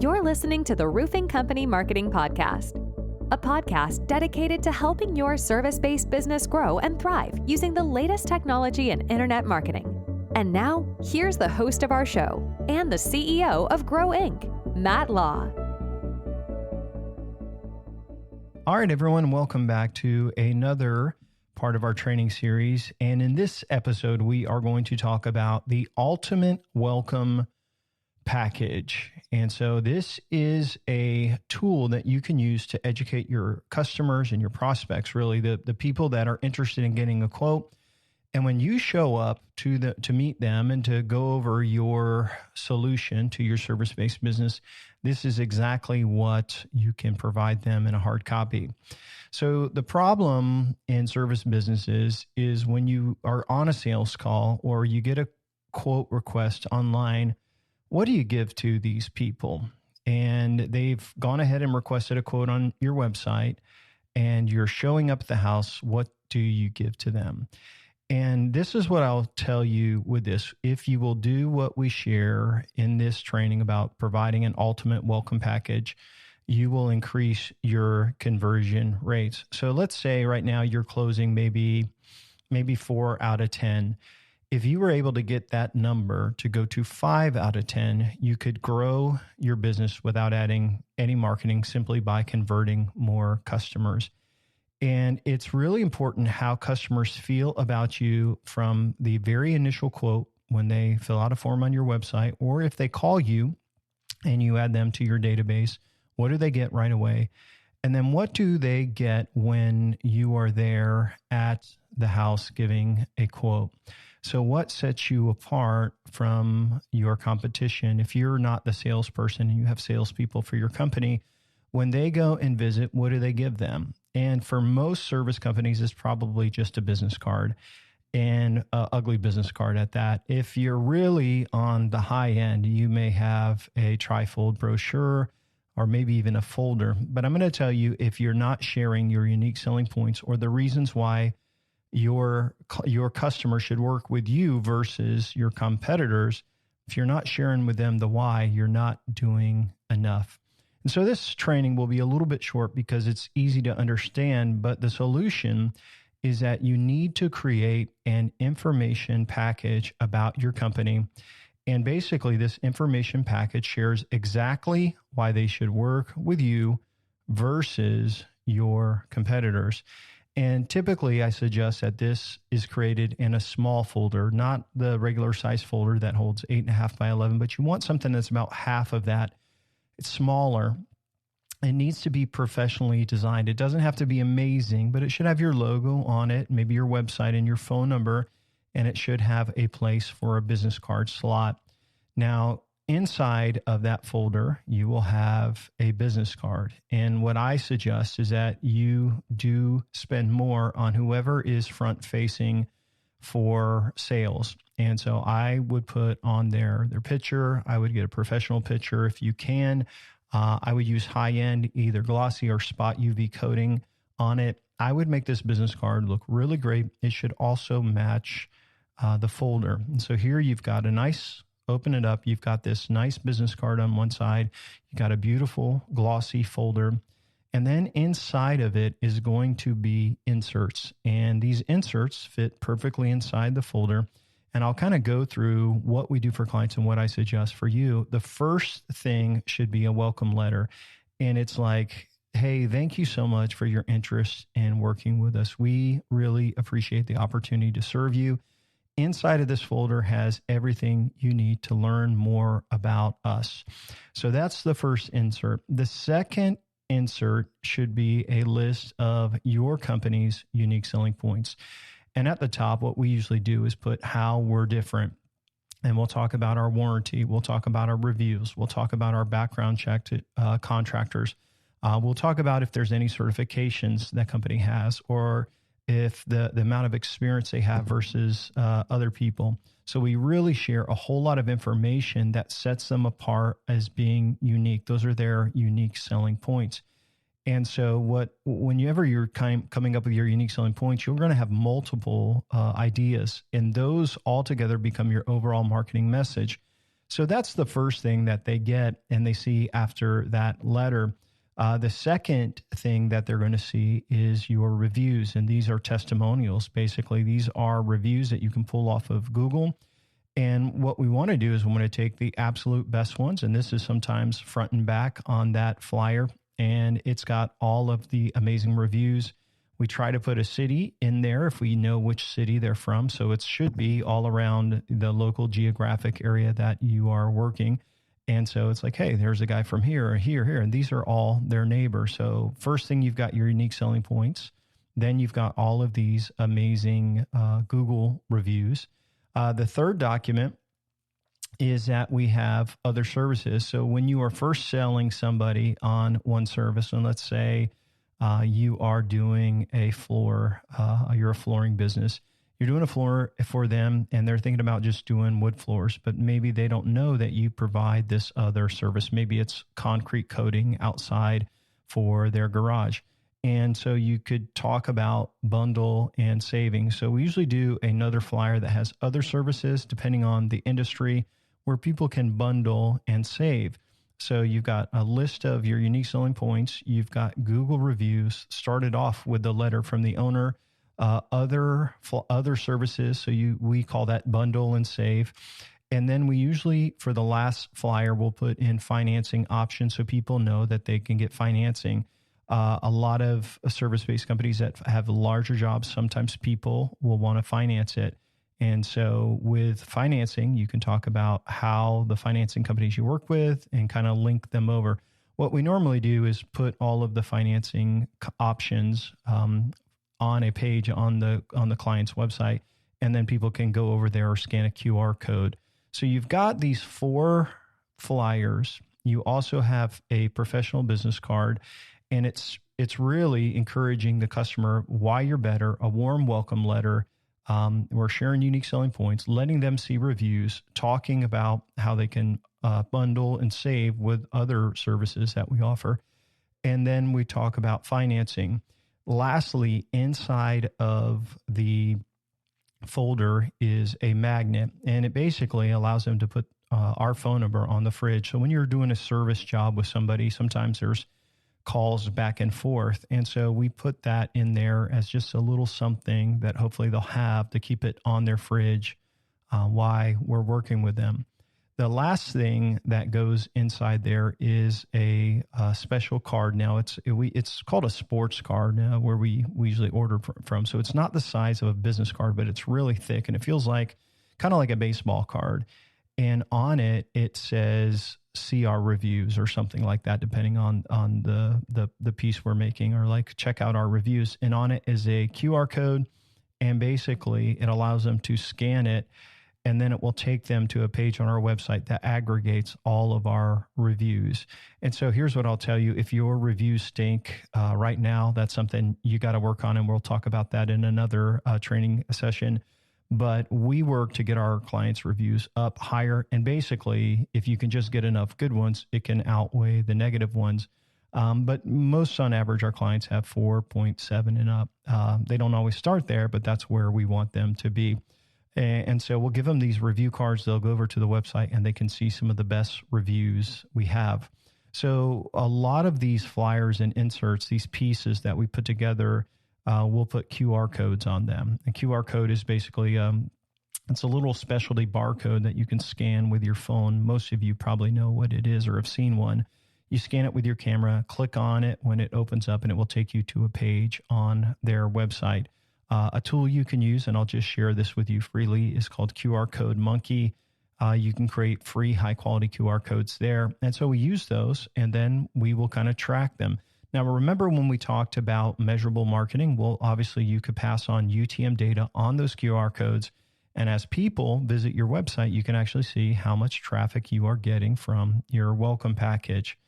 You're listening to the Roofing Company Marketing Podcast, a podcast dedicated to helping your service-based business grow and thrive using the latest technology in internet marketing. And now, here's the host of our show and the CEO of Grow Inc., Matt Law. All right, everyone, welcome back to another part of our training series. And in this episode, we are going to talk about the ultimate welcome package. And so this is a tool that you can use to educate your customers and your prospects, really the people that are interested in getting a quote. And when you show up to meet them and to go over your solution to your service-based business, this is exactly what you can provide them in a hard copy. So the problem in service businesses is when you are on a sales call or you get a quote request online, what do you give to these people? And they've gone ahead and requested a quote on your website and you're showing up at the house. What do you give to them? And this is what I'll tell you with this. If you will do what we share in this training about providing an ultimate welcome package, you will increase your conversion rates. So let's say right now you're closing maybe 4 out of 10. If you were able to get that number to go to 5 out of 10, you could grow your business without adding any marketing, simply by converting more customers. And it's really important how customers feel about you from the very initial quote when they fill out a form on your website, or if they call you and you add them to your database. What do they get right away? And then what do they get when you are there at the house giving a quote? So what sets you apart from your competition? If you're not the salesperson and you have salespeople for your company, when they go and visit, what do they give them? And for most service companies, it's probably just a business card, and an ugly business card at that. If you're really on the high end, you may have a trifold brochure or maybe even a folder. But I'm going to tell you, if you're not sharing your unique selling points or the reasons why your customer should work with you versus your competitors, if you're not sharing with them the why, you're not doing enough. And so this training will be a little bit short because it's easy to understand, but the solution is that you need to create an information package about your company. And basically this information package shares exactly why they should work with you versus your competitors. And typically I suggest that this is created in a small folder, not the regular size folder that holds 8.5 by 11, but you want something that's about half of that. It's smaller. It needs to be professionally designed. It doesn't have to be amazing, but it should have your logo on it, maybe your website and your phone number, and it should have a place for a business card slot. Now, inside of that folder, you will have a business card. And what I suggest is that you do spend more on whoever is front facing for sales. And so I would put on their picture. I would get a professional picture if you can. I would use high-end, either glossy or spot UV coating on it. I would make this business card look really great. It should also match the folder. And so here you've got open it up. You've got this nice business card on one side. You've got a beautiful glossy folder. And then inside of it is going to be inserts. And these inserts fit perfectly inside the folder. And I'll kind of go through what we do for clients and what I suggest for you. The first thing should be a welcome letter. And it's like, hey, thank you so much for your interest in working with us. We really appreciate the opportunity to serve you. Inside of this folder has everything you need to learn more about us. So that's the first insert. The second insert should be a list of your company's unique selling points. And at the top, what we usually do is put how we're different. And we'll talk about our warranty. We'll talk about our reviews. We'll talk about our background check to contractors. We'll talk about if there's any certifications that company has, or if the amount of experience they have versus other people. So we really share a whole lot of information that sets them apart as being unique. Those are their unique selling points. And so whenever you're coming up with your unique selling points, you're going to have multiple ideas, and those all together become your overall marketing message. So that's the first thing that they get and they see after that letter. The second thing that they're going to see is your reviews. And these are testimonials. Basically, these are reviews that you can pull off of Google. And what we want to do is we want to take the absolute best ones. And this is sometimes front and back on that flyer. And it's got all of the amazing reviews. We try to put a city in there if we know which city they're from. So it should be all around the local geographic area that you are working. And so it's like, hey, there's a guy from here, here. And these are all their neighbors. So first thing, you've got your unique selling points. Then you've got all of these amazing Google reviews. The third document is that we have other services. So when you are first selling somebody on one service, and let's say you are doing a floor, you're a flooring business, you're doing a floor for them and they're thinking about just doing wood floors, but maybe they don't know that you provide this other service. Maybe it's concrete coating outside for their garage. And so you could talk about bundle and savings. So we usually do another flyer that has other services depending on the industry where people can bundle and save. So you've got a list of your unique selling points. You've got Google reviews, started off with the letter from the owner, other services. So we call that bundle and save. And then we usually, for the last flyer, we'll put in financing options so people know that they can get financing. A lot of service-based companies that have larger jobs, sometimes people will want to finance it. And so with financing, you can talk about how the financing companies you work with and kind of link them over. What we normally do is put all of the financing options on a page on the client's website, and then people can go over there or scan a QR code. So you've got these 4 flyers. You also have a professional business card, and it's really encouraging the customer why you're better, a warm welcome letter. We're sharing unique selling points, letting them see reviews, talking about how they can bundle and save with other services that we offer. And then we talk about financing. Lastly, inside of the folder is a magnet, and it basically allows them to put our phone number on the fridge. So when you're doing a service job with somebody, sometimes there's calls back and forth. And so we put that in there as just a little something that hopefully they'll have to keep it on their fridge while we're working with them. The last thing that goes inside there is a special card. Now it's called a sports card where we usually order from. So it's not the size of a business card, but it's really thick and it feels like kind of like a baseball card. And on it, it says see our reviews or something like that, depending on the piece we're making, or like check out our reviews. And on it is a QR code, and basically it allows them to scan it, and then it will take them to a page on our website that aggregates all of our reviews. And so here's what I'll tell you. If your reviews stink right now, that's something you got to work on, and we'll talk about that in another training session. But we work to get our clients' reviews up higher. And basically, if you can just get enough good ones, it can outweigh the negative ones. But most on average, our clients have 4.7 and up. They don't always start there, but that's where we want them to be. And so we'll give them these review cards. They'll go over to the website and they can see some of the best reviews we have. So a lot of these flyers and inserts, these pieces that we put together, we'll put QR codes on them. And QR code is basically, it's a little specialty barcode that you can scan with your phone. Most of you probably know what it is or have seen one. You scan it with your camera, click on it when it opens up, and it will take you to a page on their website. A tool you can use, and I'll just share this with you freely, is called QR Code Monkey. You can create free high-quality QR codes there. And so we use those, and then we will kind of track them. Now, remember when we talked about measurable marketing? Well, obviously, you could pass on UTM data on those QR codes. And as people visit your website, you can actually see how much traffic you are getting from your welcome package.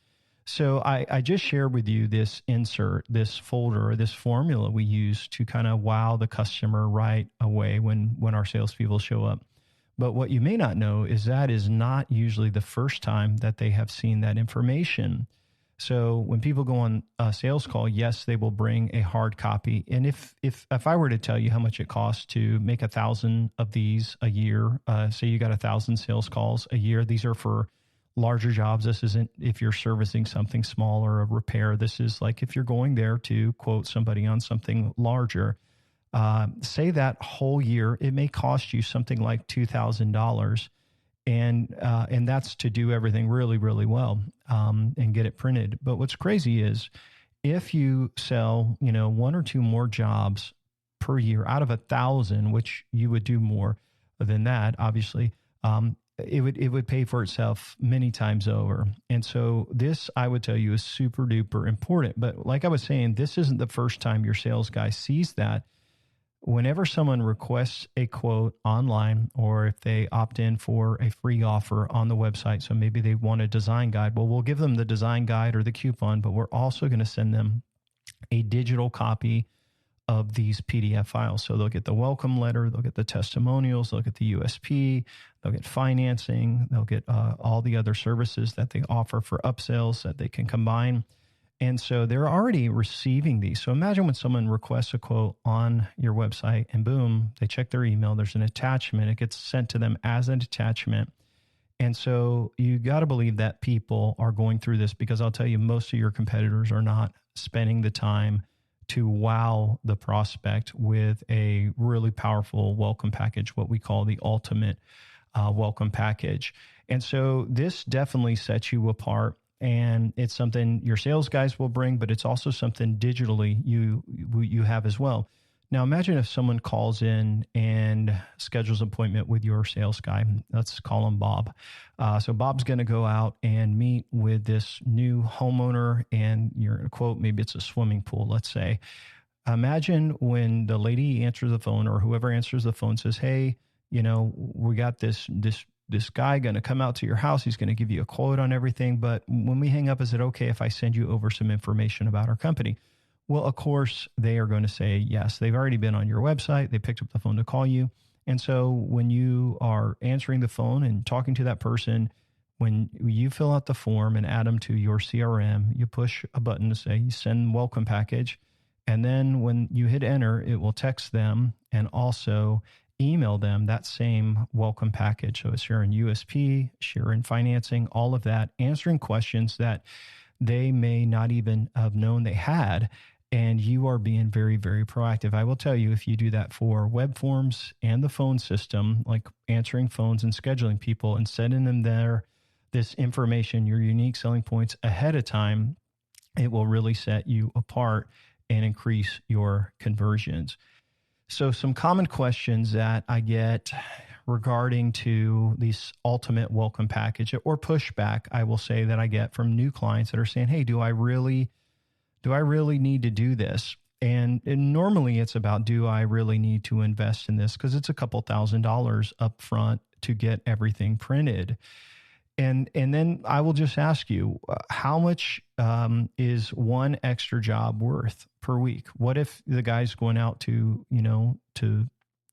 So I just shared with you this insert, this folder, this formula we use to kind of wow the customer right away when our salespeople show up. But what you may not know is that is not usually the first time that they have seen that information. So when people go on a sales call, yes, they will bring a hard copy. And if I were to tell you how much it costs to make 1,000 of these a year, say you got 1,000 sales calls a year, these are for larger jobs. This isn't if you're servicing something small or a repair. This is like if you're going there to quote somebody on something larger. Say that whole year, it may cost you something like $2,000. And that's to do everything really, really well and get it printed. But what's crazy is if you sell, one or two more jobs per year out of 1,000, which you would do more than that, obviously, it would pay for itself many times over. And so this, I would tell you, is super duper important. But like I was saying, this isn't the first time your sales guy sees that. Whenever someone requests a quote online, or if they opt in for a free offer on the website, so maybe they want a design guide, well, we'll give them the design guide or the coupon, but we're also going to send them a digital copy of these PDF files. So they'll get the welcome letter, they'll get the testimonials, they'll get the USP, they'll get financing, they'll get all the other services that they offer for upsells that they can combine. And so they're already receiving these. So imagine when someone requests a quote on your website and boom, they check their email, there's an attachment, it gets sent to them as an attachment. And so you got to believe that people are going through this, because I'll tell you, most of your competitors are not spending the time to wow the prospect with a really powerful welcome package, what we call the ultimate welcome package. And so this definitely sets you apart. And it's something your sales guys will bring, but it's also something digitally you have as well. Now, imagine if someone calls in and schedules an appointment with your sales guy. Let's call him Bob. So Bob's going to go out and meet with this new homeowner, and you're going to quote, maybe it's a swimming pool, let's say. Imagine when the lady answers the phone, or whoever answers the phone says, hey, we got this guy going to come out to your house. He's going to give you a quote on everything. But when we hang up, is it okay if I send you over some information about our company? Well, of course, they are going to say yes. They've already been on your website. They picked up the phone to call you. And so when you are answering the phone and talking to that person, when you fill out the form and add them to your CRM, you push a button to say send welcome package. And then when you hit enter, it will text them and also email them that same welcome package. So it's sharing USP, sharing financing, all of that, answering questions that they may not even have known they had. And you are being very, very proactive. I will tell you, if you do that for web forms and the phone system, like answering phones and scheduling people and sending them this information, your unique selling points ahead of time, it will really set you apart and increase your conversions. So some common questions that I get regarding to this ultimate welcome package, or pushback, I will say, that I get from new clients that are saying, hey, do I really need to do this? And normally it's about, do I really need to invest in this? Because it's a couple $1,000s up front to get everything printed. And then I will just ask you, how much is one extra job worth per week? What if the guy's going out to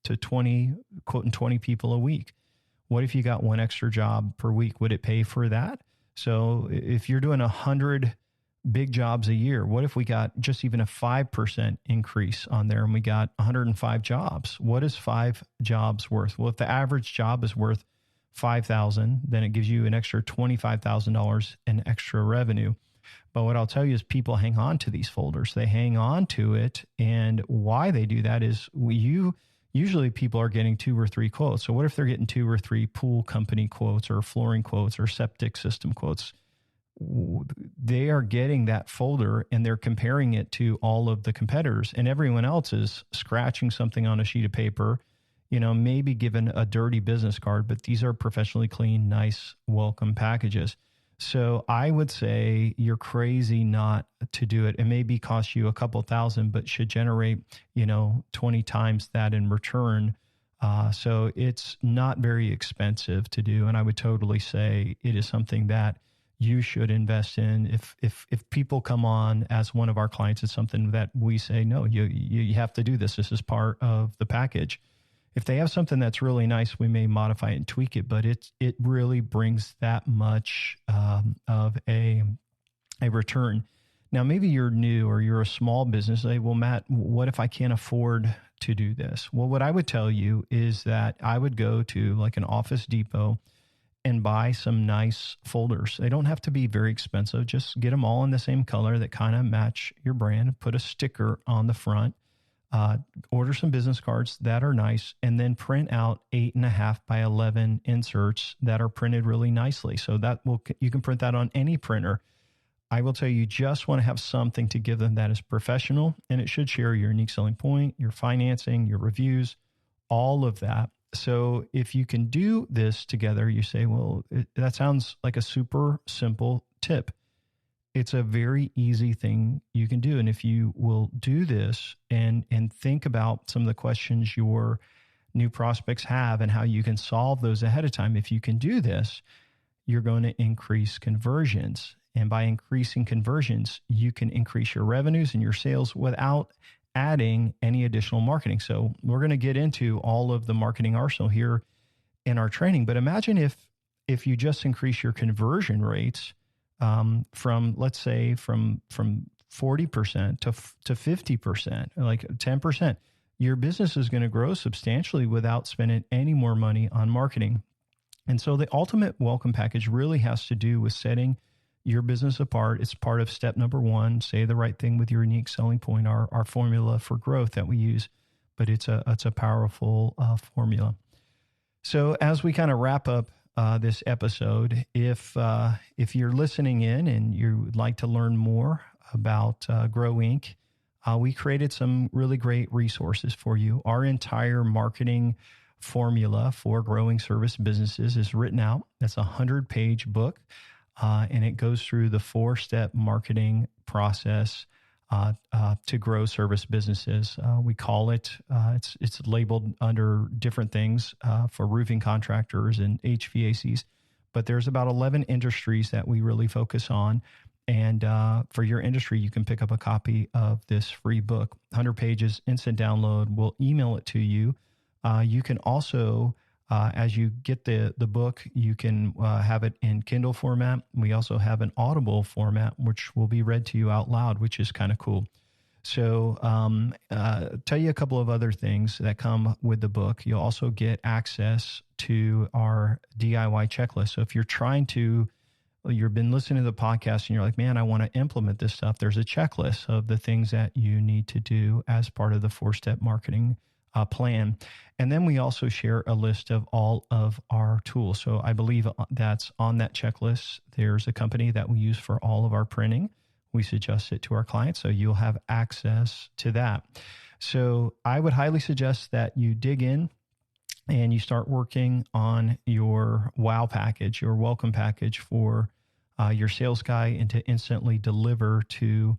20, quoting 20 people a week? What if you got one extra job per week? Would it pay for that? So if you're doing 100 big jobs a year, what if we got just even a 5% increase on there and we got 105 jobs? What is 5 jobs worth? Well, if the average job is worth $5,000, then it gives you an extra $25,000 in extra revenue. But what I'll tell you is people hang on to these folders. They hang on to it. And why they do that is usually people are getting 2 or 3 quotes. So what if they're getting 2 or 3 pool company quotes or flooring quotes or septic system quotes? They are getting that folder and they're comparing it to all of the competitors, and everyone else is scratching something on a sheet of paper, maybe given a dirty business card, but these are professionally clean, nice, welcome packages. So I would say you're crazy not to do it. It maybe cost you a couple $1,000, but should generate, 20 times that in return. So it's not very expensive to do. And I would totally say it is something that you should invest in. If people come on as one of our clients, it's something that we say, no, you have to do this. This is part of the package. If they have something that's really nice, we may modify it and tweak it, but it really brings that much of a a return. Now, maybe you're new or you're a small business. Say, well, Matt, what if I can't afford to do this? Well, what I would tell you is that I would go to like an Office Depot and buy some nice folders. They don't have to be very expensive. Just get them all in the same color that kind of match your brand. Put a sticker on the front. Order some business cards that are nice, and then print out 8.5 by 11 inserts that are printed really nicely. So you can print that on any printer. I will tell you, just want to have something to give them that is professional, and it should share your unique selling point, your financing, your reviews, all of that. So if you can do this together, you say, well, that sounds like a super simple tip. It's a very easy thing you can do. And if you will do this and think about some of the questions your new prospects have and how you can solve those ahead of time, if you can do this, you're going to increase conversions. And by increasing conversions, you can increase your revenues and your sales without adding any additional marketing. So we're going to get into all of the marketing arsenal here in our training. But imagine if you just increase your conversion rates from, let's say, from 40% to 50%, like 10%, your business is going to grow substantially without spending any more money on marketing. And so the ultimate welcome package really has to do with setting your business apart. It's part of step number 1, say the right thing with your unique selling point, our formula for growth that we use, but it's a powerful formula. So as we kind of wrap up this episode, if you're listening in and you would like to learn more about Grow Inc., we created some really great resources for you. Our entire marketing formula for growing service businesses is written out. That's a 100-page book. And it goes through the 4-step marketing process to grow service businesses. We call it, it's labeled under different things for roofing contractors and HVACs, but there's about 11 industries that we really focus on. And for your industry, you can pick up a copy of this free book, 100 pages, instant download. We'll email it to you. You can also as you get the book, you can have it in Kindle format. We also have an Audible format, which will be read to you out loud, which is kind of cool. So tell you a couple of other things that come with the book. You'll also get access to our DIY checklist. So if you've been listening to the podcast and you're like, man, I want to implement this stuff, there's a checklist of the things that you need to do as part of the 4-step marketing plan. And then we also share a list of all of our tools. So I believe that's on that checklist. There's a company that we use for all of our printing. We suggest it to our clients, so you'll have access to that. So I would highly suggest that you dig in and you start working on your wow package, your welcome package for your sales guy, and to instantly deliver to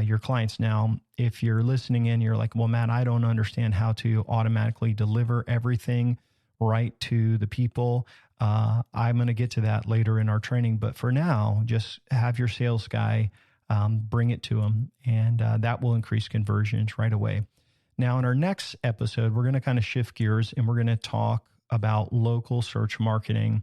your clients. Now, if you're listening in, you're like, well, Matt, I don't understand how to automatically deliver everything right to the people. I'm going to get to that later in our training. But for now, just have your sales guy bring it to them, and that will increase conversions right away. Now, in our next episode, we're going to kind of shift gears, and we're going to talk about local search marketing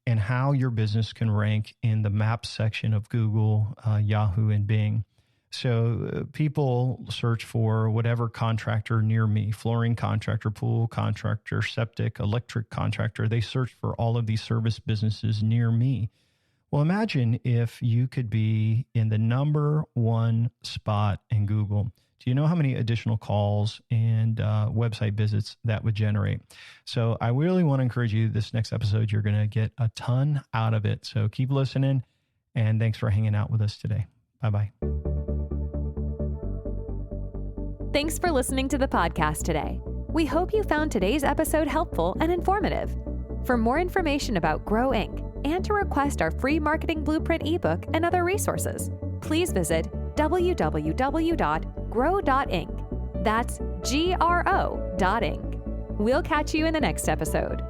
and how your business can rank in the map section of Google, Yahoo, and Bing. So people search for whatever contractor near me, flooring contractor, pool contractor, septic, electric contractor. They search for all of these service businesses near me. Well, imagine if you could be in the number 1 spot in Google. Do you know how many additional calls and website visits that would generate? So I really want to encourage you, this next episode, you're going to get a ton out of it. So keep listening, and thanks for hanging out with us today. Bye-bye. Thanks for listening to the podcast today. We hope you found today's episode helpful and informative. For more information about Grow Inc. and to request our free marketing blueprint ebook and other resources, please visit www.grow.inc. That's GRO.inc. We'll catch you in the next episode.